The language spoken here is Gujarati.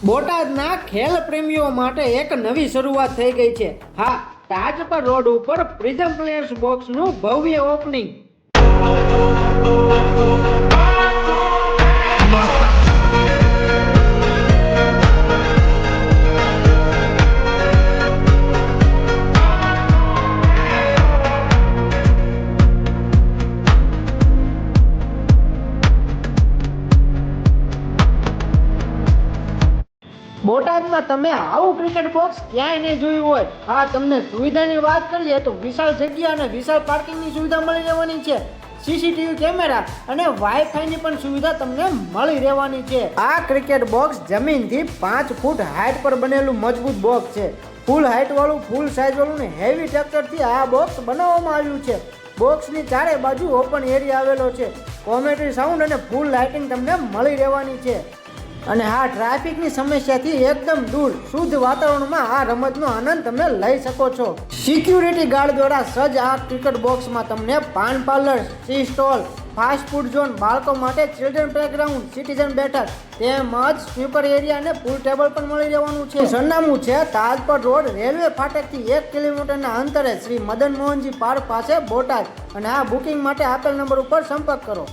બોટાદના ખેલ પ્રેમીઓ માટે એક નવી શરૂઆત થઈ ગઈ છે. હા, તાજપર રોડ ઉપર પ્રિઝમ પ્લેયર્સ બોક્સનું ભવ્ય ઓપનિંગ. બોટાદમાં તમે આવું ક્રિકેટ બોક્સ ક્યાંય નહીં જોયું હોય. હા, તમને સુવિધાની વાત કરીએ તો વિશાળ જગ્યા અને વિશાળ પાર્કિંગની સુવિધા મળી રહેવાની છે. સીસીટીવી કેમેરા અને વાઈફાઈની પણ સુવિધા તમને મળી રહેવાની છે. આ ક્રિકેટ બોક્સ જમીનથી 5 ફૂટ હાઈટ પર બનેલું મજબૂત બોક્સ છે. ફૂલ હાઈટ વાળું, ફૂલ સાઇઝ વાળું ને હેવી ટેક્ચરથી આ બોક્સ બનાવવામાં આવ્યું છે. બોક્સની ચારે બાજુ ઓપન એરિયા આવેલો છે. કોમેડી સાઉન્ડ અને ફૂલ લાઇટિંગ તમને મળી રહેવાની છે. અને હા, ટ્રાફિકની સમસ્યાથી એકદમ દૂર શુદ્ધ વાતાવરણમાં આ રમતનો આનંદ તમે લઈ શકો છો. સિક્યુરિટી ગાર્ડ દ્વારા સજ્જ આ ક્રિકેટ બોક્સમાં તમને પાન પાર્લર, સી સ્ટોલ, ફાસ્ટ ફૂડ ઝોન, બાળકો માટે ચિલ્ડ્રન પ્લેગ્રાઉન્ડ, સિટીઝન બેઠક તેમજ સ્નૂકર એરિયા અને પૂલ ટેબલ પણ મળી રહેવાનું છે. સરનામું છે તાજપર રોડ, રેલવે ફાટકથી 1 કિલોમીટરના અંતરે, શ્રી મદન મોહનજી પાર્ક પાસે, બોટાદ. અને આ બુકિંગ માટે આપેલ નંબર ઉપર સંપર્ક કરો.